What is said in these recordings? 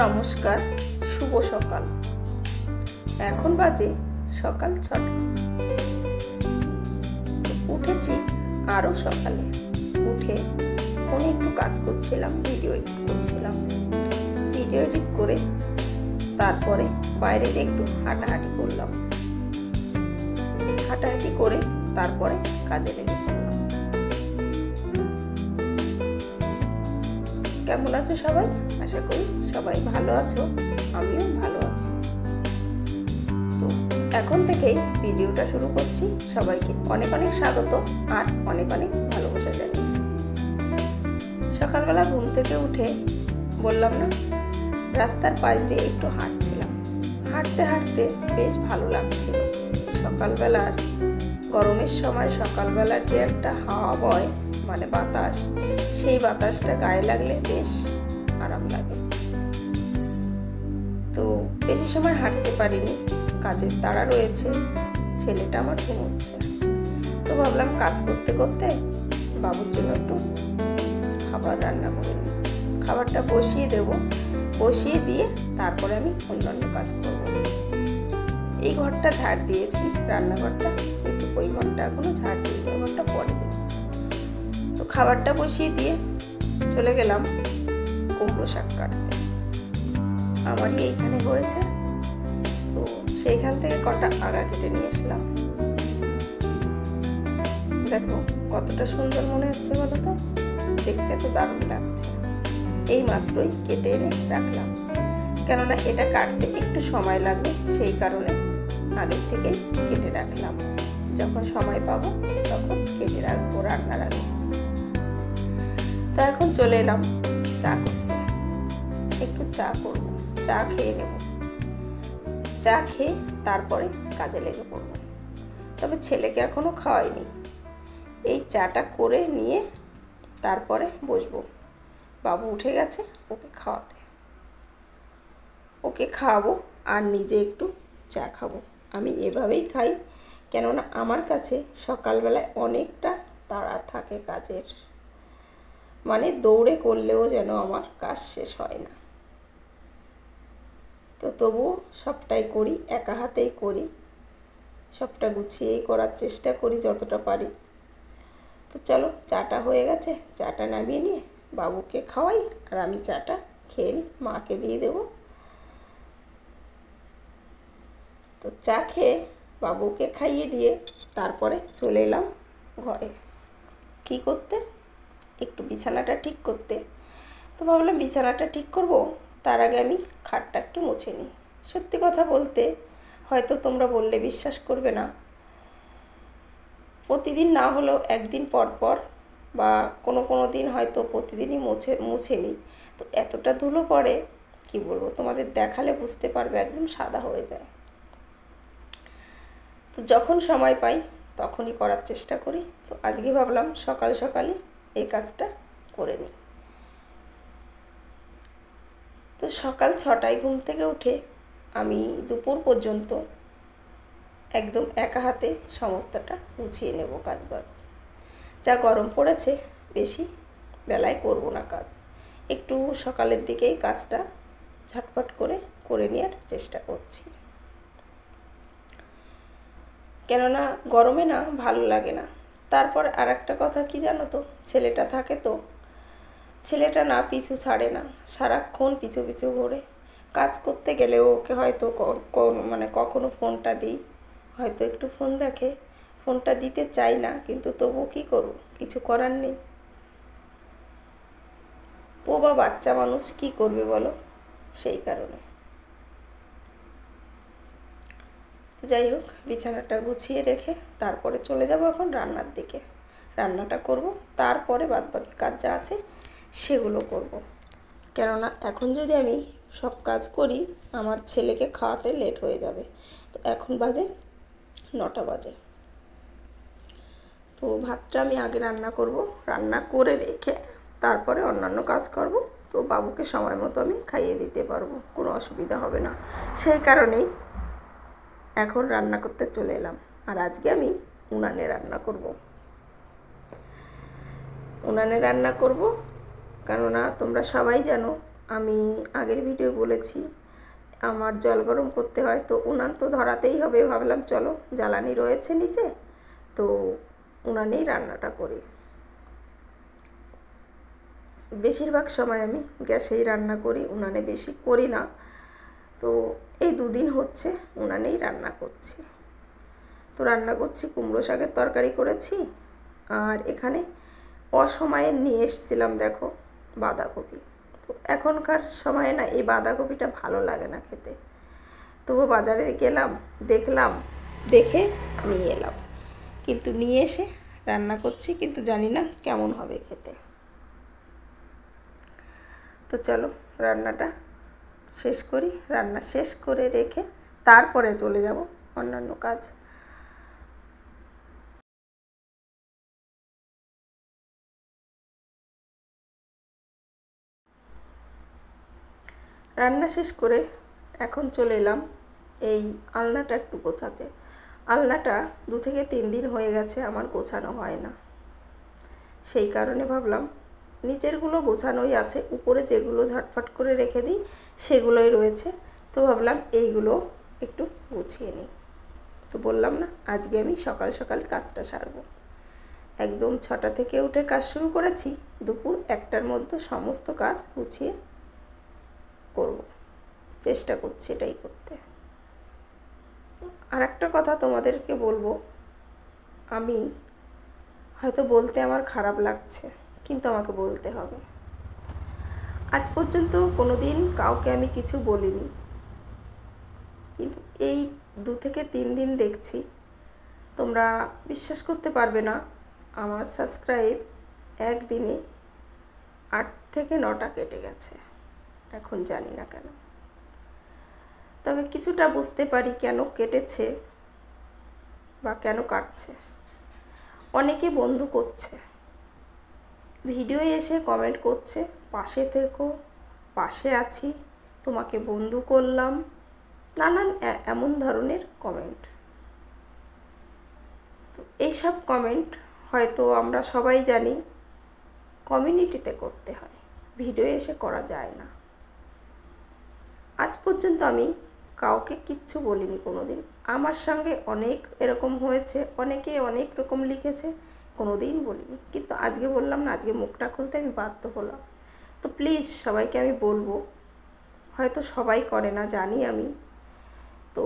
নমস্কার, শুভ সকাল। এখন বাজে সকাল 6টা। উঠেছি আরো সকালে। উঠে ফোনে একটু কাজ করছিলাম, ভিডিও এডিট করছিলাম। ভিডিও এডিট করে তারপরে বাইরে একটু হাঁটাহাঁটি করলাম। হাঁটাহাঁটি করে তারপরে কাজে লেগে পড়লাম। কেমন আছো সবাই? আশা করি সবাই ভালো আছো, আমিও ভালো আছি। তো এখন থেকেই ভিডিওটা শুরু করছি। সবাইকে অনেক অনেক স্বাগত আর অনেক অনেক ভালোবাসা জানাই। সকালবেলা ঘুম থেকে উঠে বললাম না, রাস্তার পাশ দিয়ে একটু হাঁটছিলাম। হাঁটতে হাঁটতে বেশ ভালো লাগছিল। সকালবেলার গরমের সময় সকালবেলার যে একটা হাওয়া বয়, মানে বাতাস, সেই বাতাসটা গায়ে লাগলে বেশ আরাম লাগে। তো বেশি সময় হাঁটতে পারিনি, কাজের তাড়া রয়েছে, ছেলেটা আমার ঘুমোচ্ছে। তো ভাবলাম কাজ করতে করতে বাবুর জন্য একটু খাবার রান্না করে নিই। খাবারটা বসিয়ে দেব, বসিয়ে দিয়ে তারপরে আমি অন্যান্য কাজ করব। এই ঘরটা ঝাড় দিয়েছি, রান্নাঘরটা, কিন্তু ওই ঘরটা এখনো ঝাড় দিইনি, ওই ঘরটা পরে দেব। তো খাবারটা বসিয়ে দিয়ে চলে গেলাম কুমড়ো শাক কাটতে। আমারই এইখানে হয়েছে, তো সেইখান থেকে কটা আগা কেটে নিয়ে আসলাম। দেখো কতটা সুন্দর মনে হচ্ছে বলো তো, দেখতে তো দারুণ লাগছে। এই মাত্রই কেটে এনে রাখলাম, কেননা এটা কাটতে একটু সময় লাগবে, সেই কারণে আগের থেকে কেটে রাখলাম। যখন সময় পাবো তখন কেটে রাখবো রান্নার আগে। তো এখন চলে এলাম চা করতে। একটু চা করব, চা খেয়ে নেব। চা খেয়ে তারপরে কাজে লেগে পড়ব। তবে ছেলেকে এখনো খাওয়াইনি। এই চাটা করে নিয়ে তারপরে বসবো। বাবু উঠে গেছে, ওকে খাওয়াতে। ওকে খাওয়াবো আর নিজে একটু চা খাবো। আমি এভাবেই খাই, কেননা আমার কাছে সকালবেলায় অনেকটা তাড়া থাকে কাজের, মানে দৌড়ে করলেও যেন আমার কাজ শেষ হয় না। তো তবুও সবটাই করি, একা হাতেই করি, সবটা গুছিয়েই করার চেষ্টা করি যতটা পারি। তো চলো, চাটা হয়ে গেছে, চাটা নামিয়ে নিয়ে বাবুকে খাওয়াই আর আমি চাটা খেয়ে নিই, মাকে দিয়ে দেবো। তো চা খেয়ে বাবুকে খাইয়ে দিয়ে তারপরে চলে এলাম ঘরে। কী করতে? একটু বিছানাটা ঠিক করতে। তো ভাবলাম বিছানাটা ঠিক করব, তার আগে আমি খাটটা একটু মুছে নিই। সত্যি কথা বলতে, হয়তো তোমরা বললে বিশ্বাস করবে না, প্রতিদিন না হলেও একদিন পর পর বা কোনো দিন হয়তো প্রতিদিনই মুছে নিই। তো এতটা ধুলো পড়ে, কি বলবো, তোমাদের দেখালে বুঝতে পারবে, একদম সাদা হয়ে যায়। তো যখন সময় পাই তখনই করার চেষ্টা করি। তো আজকে ভাবলাম সকাল সকালই এই কাজটা করে নিই। তো সকাল 6টায় ঘুম থেকে উঠে আমি দুপুর পর্যন্ত একদম একা হাতে সমস্তটা গুছিয়ে নেব কাজবাজ। যা গরম পড়েছে, বেশি বেলায় করব না কাজ, একটু সকালের দিকেই কাজটা ঝটপট করে নেওয়ার চেষ্টা করছি। কেননা গরমে না ভালো লাগে না। তারপর আর একটা কথা কি জানো তো, ছেলেটা থাকে, তো ছেলেটা না পিছু ছাড়ে না, সারাক্ষণ পিছু পিছু ঘোরে। কাজ করতে গেলেও ওকে হয়তো মানে কখনো ফোনটা দিই, হয়তো একটু ফোন দেখে, ফোনটা দিতে চাই না, কিন্তু তবু কী করব, কিছু করার নেই। ও বা বাচ্চা মানুষ কী করবে বলো, সেই কারণে। তো যাই হোক, বিছানাটা গুছিয়ে রেখে তারপরে চলে যাব এখন রান্নার দিকে। রান্নাটা করব, তারপরে বাদবাকি কাজ যা আছে সেগুলো করব। কেননা এখন যদি আমি সব কাজ করি, আমার ছেলেকে খাওয়াতে লেট হয়ে যাবে। তো এখন বাজে 9টা বাজে। তো ভাতটা আমি আগে রান্না করব, রান্না করে রেখে তারপরে অন্যান্য কাজ করব। তো বাবুকে সময় মতো আমি খাইয়ে দিতে পারবো, কোনো অসুবিধা হবে না। সেই কারণেই এখন রান্না করতে চলে এলাম। আর আজকে আমি উনানে রান্না করব। উনানে রান্না করব, কেননা তোমরা সবাই জানো আমি আগের ভিডিও বলেছি আমার জল গরম করতে হয়, তো উনান তো ধরাতেই হবে। ভাবলাম চলো জ্বালানি রয়েছে নিচে, তো উনানেই রান্নাটা করি। বেশিরভাগ সময় আমি গ্যাসেই রান্না করি, উনানে বেশি করি না। তো এই দুদিন হচ্ছে উনানেই রান্না করছি। তো রান্না করছি, কুমড়ো শাকের তরকারি করেছি, আর এখানে অসময়ে নিয়ে এসেছিলাম দেখো বাঁধাকপি। তো এখনকার সময়ে না এই বাঁধাকপিটা ভালো লাগে না খেতে, তবু বাজারে গেলাম, দেখলাম, দেখে নিয়ে এলাম। কিন্তু নিয়ে এসে রান্না করছি, কিন্তু জানি না কেমন হবে খেতে। তো চলো রান্নাটা শেষ করি। রান্না শেষ করে রেখে তারপরে চলে যাব অন্যান্য কাজ। রান্না শেষ করে এখন চলে এলাম এই আলনাটা একটু গোছাতে। আলনাটা 2 থেকে 3 দিন হয়ে গেছে আমার গোছানো হয় না, সেই কারণে ভাবলাম নিচেরগুলো গোছানোই আছে, উপরে যেগুলো ঝটফট করে রেখে দিই সেগুলোই রয়েছে। তো ভাবলাম এইগুলো একটু গুছিয়ে নিই। তো বললাম না আজকে আমি সকাল সকাল কাজটা সারবো। একদম 6টা থেকে উঠে কাজ শুরু করেছি, দুপুর 1টার মধ্যে সমস্ত কাজ গুছিয়ে করব, চেষ্টা করছি এটাই করতে। আর একটা কথা তোমাদেরকে বলবো, আমি হয়তো বলতে আমার খারাপ লাগছে, কিন্তু আমাকে বলতে হবে। আজ পর্যন্ত কোনো দিন কাউকে আমি কিছু বলিনি, কিন্তু এই 2 থেকে 3 দিন দেখছি, তোমরা বিশ্বাস করতে পারবে না, আমার সাবস্ক্রাইব একদিনে 8 থেকে 9টা কেটে গেছে। এখন জানি না কেন, তবে কিছুটা বুঝতে পারি কেন কেটেছে বা কেন কাটছে। অনেকে বন্ধু করছে, ভিডিওয়ে এসে কমেন্ট করছে পাশে থেকো, পাশে আছি, তোমাকে বন্ধু করলাম, নানান এমন ধরনের কমেন্ট। তো এইসব কমেন্ট হয়তো আমরা সবাই জানি কমিউনিটিতে করতে হয়, ভিডিও এসে করা যায় না। আজ পর্যন্ত আমি কাউকে কিচ্ছু বলিনি কোনো দিন। আমার সঙ্গে অনেক এরকম হয়েছে, অনেকে অনেক রকম লিখেছে, কোনো দিন বলিনি। কিন্তু আজকে বললাম না, আজকে মুখটা খুলতে আমি বাধ্য হলাম। তো প্লিজ সবাইকে আমি বলবো, হয়তো সবাই করে না জানি আমি, তো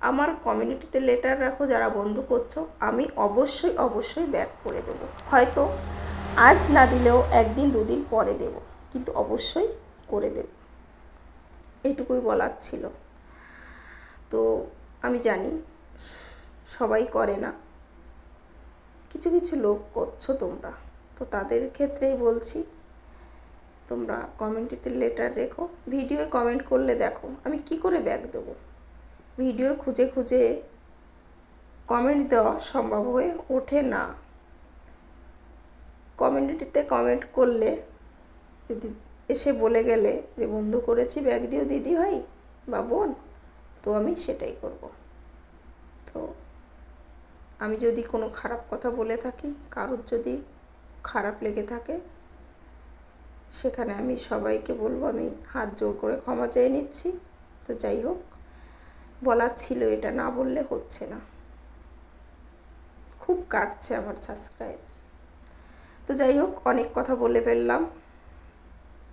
আমার কমিউনিটিতে লেটার রাখো যারা বন্ধু করছো, আমি অবশ্যই অবশ্যই ব্যাক করে দেবো। হয়তো আজ না দিলেও 1 দিন 2 দিন পরে দেব, কিন্তু অবশ্যই করে দেব, এইটুকুই বলার ছিল। তো আমি জানি সবাই করে না, কিছু কিছু লোক করছো তোমরা, তো তাদের ক্ষেত্রেই বলছি, তোমরা কমেন্টিতে লেটার রেখো। ভিডিওয়ে কমেন্ট করলে দেখো আমি কি করে ব্যাক দেবো। ভিডিও খুঁজে খুঁজে কমেন্ট দেওয়া সম্ভব হয়ে ওঠে না। কমিউনিটিতে কমেন্ট করলে যদি এসে বলে গেলে যে বন্ধু করেছি ব্যাক দিও দিদি ভাই বা বোন, তো আমি সেটাই করব। তো আমি যদি কোনো খারাপ কথা বলে থাকি, কারোর যদি খারাপ লেগে থাকে, সেখানে আমি সবাইকে বলবো আমি হাত জোর করে ক্ষমা চেয়ে নিচ্ছি। তো যাই হোক, বলার ছিল, এটা না বললে হচ্ছে না, খুব কাটছে আমার সাবস্ক্রাইব। তো যাই হোক, অনেক কথা বলে ফেললাম,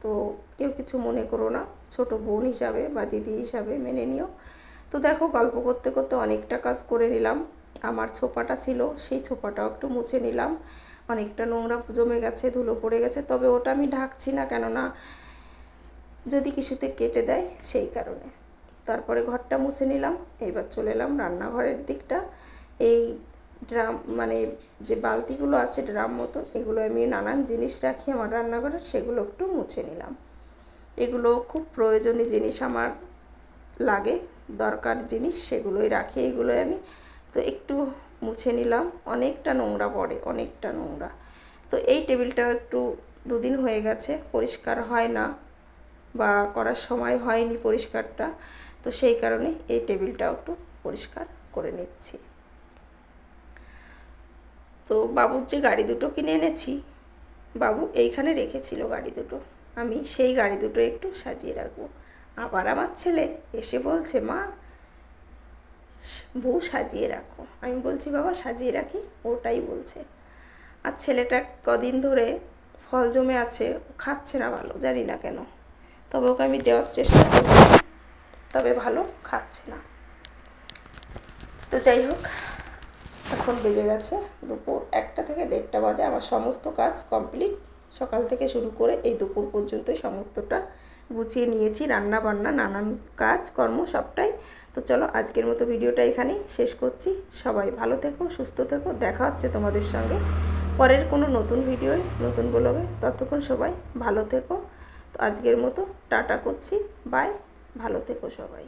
তো কেউ কিছু মনে করো না, ছোট বোন হিসাবে বা দিদি হিসাবে মেনে নিও। তো দেখো গল্প করতে করতে অনেকটা কাজ করে নিলাম। আমার ছোপাটা ছিল, সেই ছোপাটাও একটু মুছে নিলাম, অনেকটা নোংরা জমে গেছে, ধুলো পড়ে গেছে, তবে ওটা আমি ঢাকছি না, কেননা যদি কিছুতে কেটে দেয় সেই কারণে। তারপরে ঘরটা মুছে নিলাম, এইবার চলে এলাম রান্নাঘরের দিকটা। এই ড্রাম মানে যে বালতিগুলো আছে ড্রাম মতন, এগুলো আমি নানান জিনিস রাখি আমার রান্নাঘরের, সেগুলো একটু মুছে নিলাম। এগুলো খুব প্রয়োজনীয় জিনিস আমার লাগে, দরকার জিনিস, সেগুলোই রাখি এগুলোই আমি। তো একটু মুছে নিলাম, অনেকটা নোংরা পড়ে, অনেকটা নোংরা। তো এই টেবিলটাও একটু 2 দিন হয়ে গেছে পরিষ্কার হয় না, বা করার সময় হয়নি পরিষ্কারটা, তো সেই কারণে এই টেবিলটাও একটু পরিষ্কার করে নিচ্ছি। তো বাবুর যে গাড়ি দুটো কিনে এনেছি, বাবু এইখানে রেখেছিল গাড়ি দুটো, আমি সেই গাড়ি দুটো একটু সাজিয়ে রাখবো। আবার আমার ছেলে এসে বলছে, মা বউ সাজিয়ে রাখো। আমি বলছি বাবা সাজিয়ে রাখি, ওটাই বলছে। আর ছেলেটা কদিন ধরে ফল জমে আছে, খাচ্ছে না ভালো, জানি না কেন। তবে ওকে আমি দেওয়ার চেষ্টা করছি, তবে ভালো খাচ্ছে না। তো যাই হোক, এখন বেজে গেছে দুপুর 1টা থেকে 1:30 বাজে। আমার সমস্ত কাজ কমপ্লিট, সকাল থেকে শুরু করে এই দুপুর পর্যন্ত সমস্তটা গুছিয়ে নিয়েছি, রান্না বান্না নানান কাজ কর্ম সবটাই। তো চলো আজকের মতো ভিডিওটা এখানেই শেষ করছি। সবাই ভালো থেকো, সুস্থ থেকো, দেখা হচ্ছে তোমাদের সঙ্গে পরের কোনো নতুন ভিডিওয়, নতুন ব্লগে। ততক্ষণ সবাই ভালো থেকো। তো আজকের মতো টাটা করছি, বাই, ভালো থেকো সবাই।